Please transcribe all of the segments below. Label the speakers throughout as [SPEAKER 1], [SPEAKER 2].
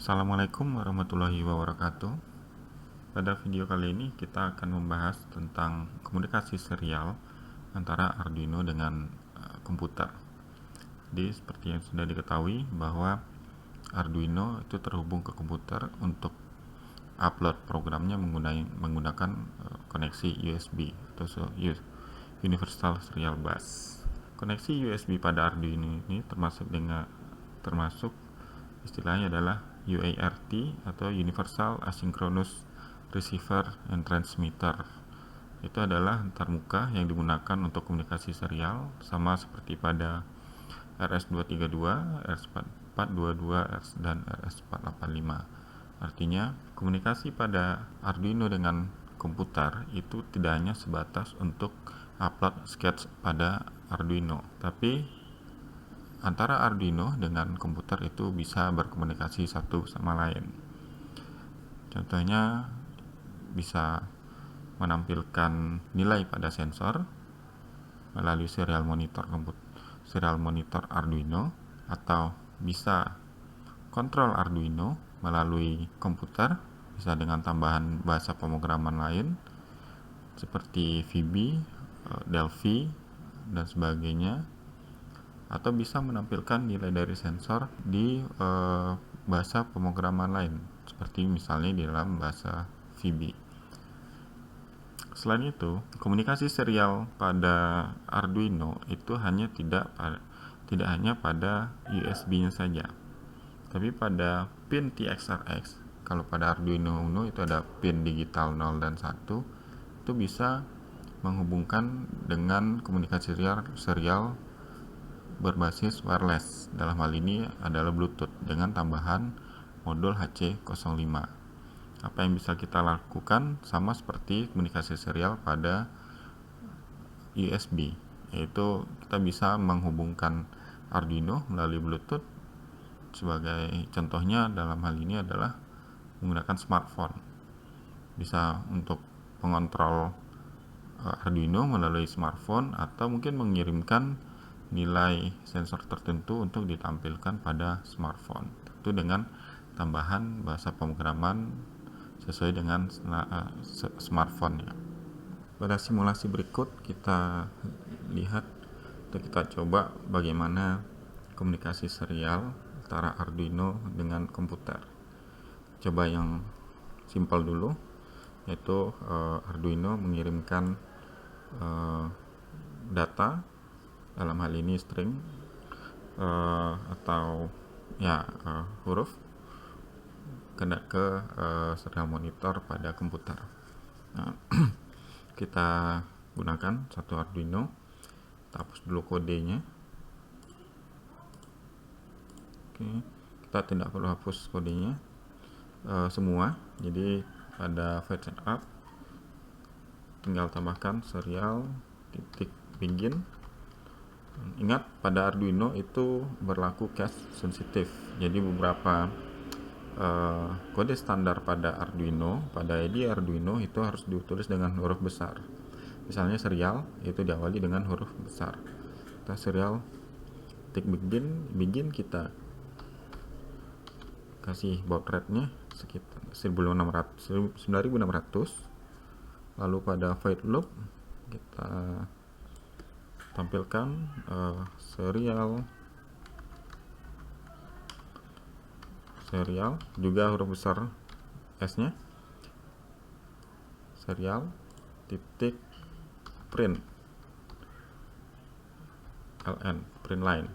[SPEAKER 1] Assalamualaikum warahmatullahi wabarakatuh. Pada video kali ini kita akan membahas tentang komunikasi serial antara Arduino dengan komputer. Jadi seperti yang sudah diketahui bahwa Arduino itu terhubung ke komputer untuk upload programnya menggunakan koneksi USB atau Universal Serial Bus. Koneksi USB pada Arduino ini termasuk istilahnya adalah UART atau Universal Asynchronous Receiver and Transmitter. Itu adalah antarmuka yang digunakan untuk komunikasi serial, sama seperti pada RS-232, RS-422, dan RS-485. Artinya, komunikasi pada Arduino dengan komputer itu tidak hanya sebatas untuk upload sketch pada Arduino, tapi antara Arduino dengan komputer itu bisa berkomunikasi satu sama lain. Contohnya bisa menampilkan nilai pada sensor melalui serial monitor Arduino, atau bisa kontrol Arduino melalui komputer, bisa dengan tambahan bahasa pemrograman lain seperti VB, Delphi, dan sebagainya, atau bisa menampilkan nilai dari sensor di bahasa pemrograman lain seperti misalnya di dalam bahasa VB. Selain itu, komunikasi serial pada Arduino itu tidak hanya pada USB-nya saja, tapi pada pin TXRX. Kalau pada Arduino Uno itu ada pin digital 0 dan 1, itu bisa menghubungkan dengan komunikasi serial berbasis wireless. Dalam hal ini adalah Bluetooth dengan tambahan modul HC05. Apa yang bisa kita lakukan sama seperti komunikasi serial pada USB, yaitu kita bisa menghubungkan Arduino melalui Bluetooth. Sebagai contohnya dalam hal ini adalah menggunakan smartphone. Bisa untuk mengontrol Arduino melalui smartphone, atau mungkin mengirimkan nilai sensor tertentu untuk ditampilkan pada smartphone, itu dengan tambahan bahasa pemrograman sesuai dengan smartphone ya. Pada simulasi berikut kita lihat atau kita coba bagaimana komunikasi serial antara Arduino dengan komputer. Coba yang simpel dulu, yaitu Arduino mengirimkan data, dalam hal ini string atau huruf ke serial monitor pada komputer. Nah, kita gunakan satu Arduino. Kita hapus dulu kodenya. Oke, kita tidak perlu hapus kodenya semua. Jadi pada fetch setup tinggal tambahkan serial titik begin. Ingat, pada Arduino itu berlaku case sensitif. Jadi beberapa kode standar pada IDE Arduino itu harus ditulis dengan huruf besar. Misalnya serial itu diawali dengan huruf besar. Kita serial titik begin kita kasih baud rate-nya sekitar 9600. Lalu pada void loop kita tampilkan serial juga huruf besar S-nya, serial titik print print line.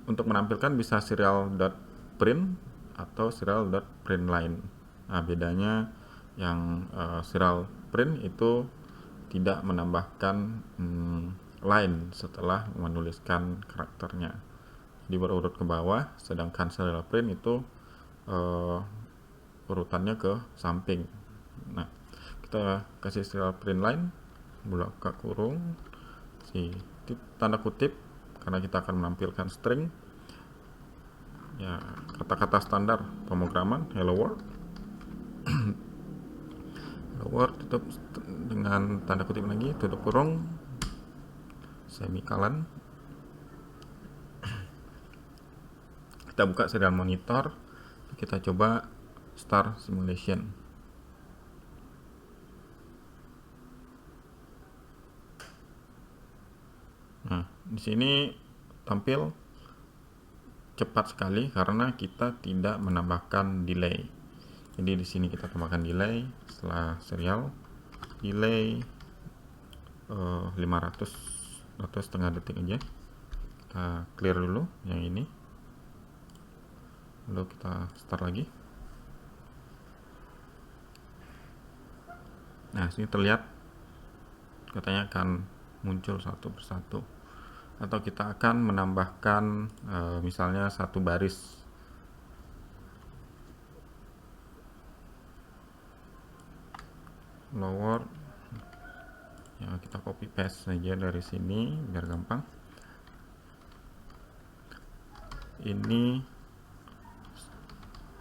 [SPEAKER 1] Untuk menampilkan bisa serial.print atau serial.printline. Nah, bedanya yang serial print itu tidak menambahkan line setelah menuliskan karakternya, jadi berurut ke bawah, sedangkan serial print itu urutannya ke samping. Nah, kita kasih serial print line, buka kurung, tanda kutip, karena kita akan menampilkan string ya, kata-kata standar pemrograman hello world. Tutup dengan tanda kutip lagi, tutup kurung, semikolon. Kita buka serial monitor, Kita coba start simulation. Nah, di sini tampil cepat sekali karena kita tidak menambahkan delay. Jadi di sini kita tambahkan delay setelah serial, delay 500 atau setengah detik aja. Kita clear dulu yang ini, lalu kita start lagi. Nah, sini terlihat katanya akan muncul satu persatu, atau kita akan menambahkan misalnya satu baris. Lower ya, kita copy paste saja dari sini biar gampang. Ini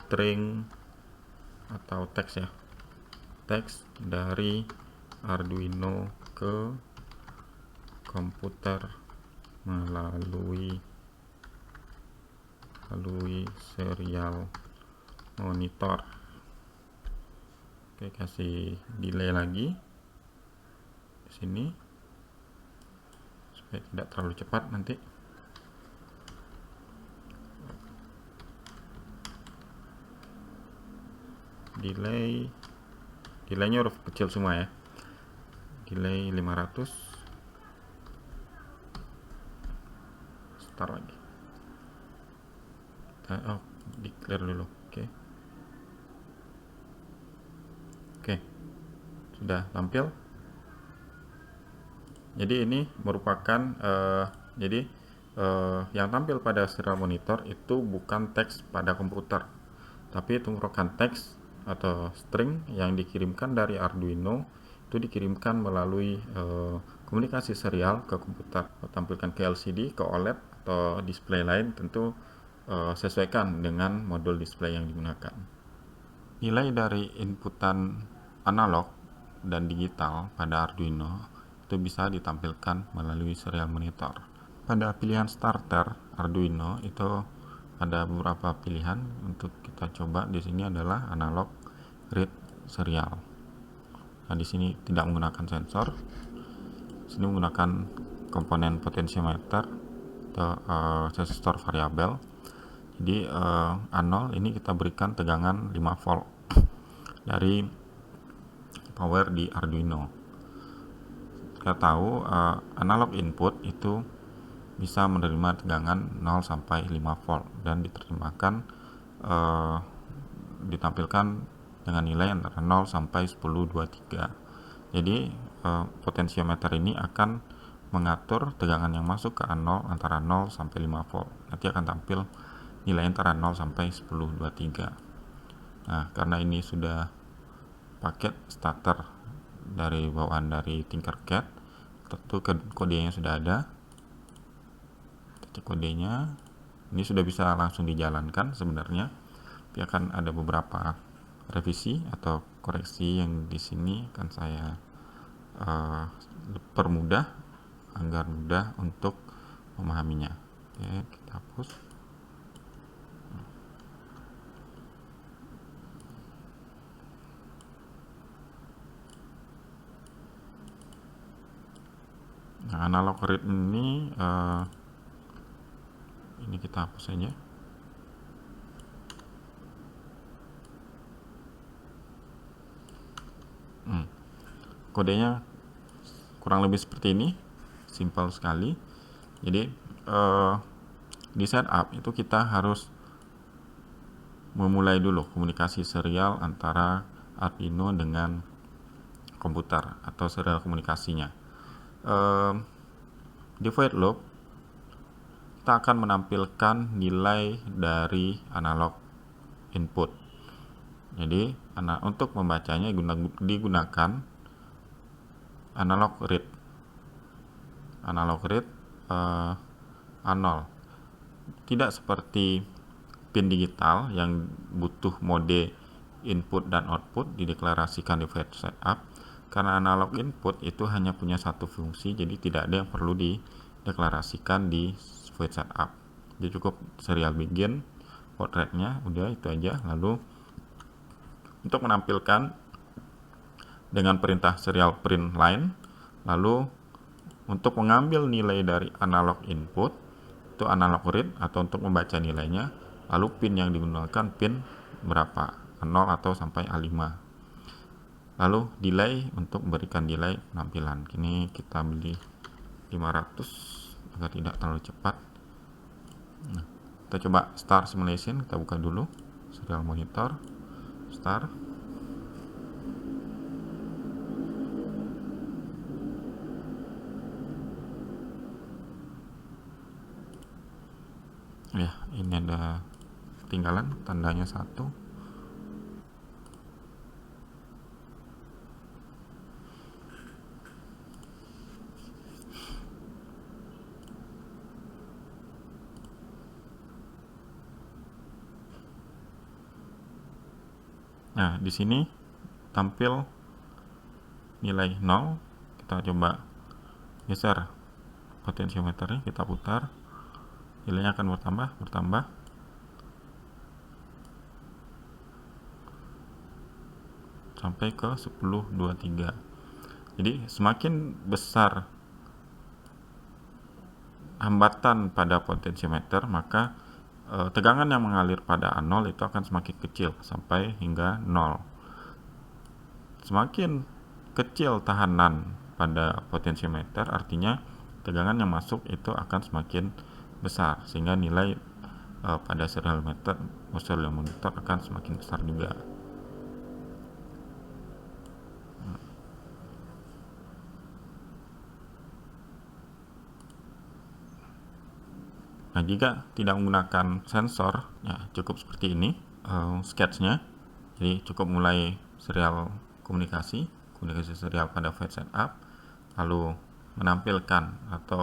[SPEAKER 1] string atau teks ya, teks dari Arduino ke komputer melalui serial monitor. Oke, kasih delay lagi di sini supaya tidak terlalu cepat nanti. Delaynya huruf kecil semua ya. Delay 500. Start lagi. Declare dulu. Oke, sudah tampil. Jadi ini merupakan yang tampil pada serial monitor itu bukan teks pada komputer, tapi itu merupakan teks atau string yang dikirimkan dari Arduino, itu dikirimkan melalui komunikasi serial ke komputer. Tampilkan ke LCD, ke OLED atau display lain, tentu sesuaikan dengan modul display yang digunakan. Nilai dari inputan analog dan digital pada Arduino itu bisa ditampilkan melalui serial monitor. Pada pilihan starter Arduino itu ada beberapa pilihan untuk kita coba. Di sini adalah analog, read, serial. Nah, di sini tidak menggunakan sensor. Di sini menggunakan komponen potentiometer atau resistor variabel. Jadi A0 ini kita berikan tegangan 5 volt dari power di Arduino. Kita tahu analog input itu bisa menerima tegangan 0 sampai 5 volt dan diterjemahkan ditampilkan dengan nilai antara 0 sampai 1023. Jadi potentiometer ini akan mengatur tegangan yang masuk ke A0 antara 0 sampai 5 volt. Nanti akan tampil nilai antara 0 sampai 1023. Nah, karena ini sudah paket starter dari bawaan dari Tinkercad, tentu kodenya sudah ada. Cek kodenya, ini sudah bisa langsung dijalankan sebenarnya. Tapi akan ada beberapa revisi atau koreksi yang di sini akan saya permudah agar mudah untuk memahaminya. Oke, kita hapus. Nah, analog read ini kita hapus saja. Kodenya kurang lebih seperti ini, simpel sekali. Jadi di setup itu kita harus memulai dulu komunikasi serial antara Arduino dengan komputer atau serial komunikasinya. Di void loop kita akan menampilkan nilai dari analog input. Jadi untuk membacanya digunakan analog read. Analog read A0. Tidak seperti pin digital yang butuh mode input dan output dideklarasikan di void setup. Karena analog input itu hanya punya satu fungsi, jadi tidak ada yang perlu dideklarasikan di void setup. Jadi cukup serial begin baud rate-nya, udah itu aja. Lalu untuk menampilkan dengan perintah serial print line, lalu untuk mengambil nilai dari analog input itu analog read atau untuk membaca nilainya, lalu pin yang digunakan pin berapa, 0 atau sampai A5. Lalu delay untuk memberikan delay penampilan. Kini kita beli 500 agar tidak terlalu cepat. Nah, kita coba start simulation, kita buka dulu serial monitor, start. Ya, ini ada ketinggalan tandanya 1. Nah, di sini tampil nilai 0. Kita coba geser potensiometernya, kita putar, nilainya akan bertambah sampai ke 1023. Jadi semakin besar hambatan pada potensiometer, maka tegangan yang mengalir pada A0 itu akan semakin kecil sampai hingga 0. Semakin kecil tahanan pada potensiometer, artinya tegangan yang masuk itu akan semakin besar, sehingga nilai pada serial monitor akan semakin besar juga. Nah, jika tidak menggunakan sensor, ya cukup seperti ini sketchnya. Jadi cukup mulai serial komunikasi serial pada void setup, lalu menampilkan atau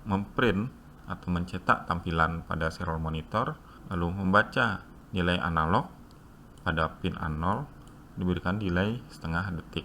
[SPEAKER 1] memprint atau mencetak tampilan pada serial monitor, lalu membaca nilai analog pada pin A0, diberikan delay setengah detik.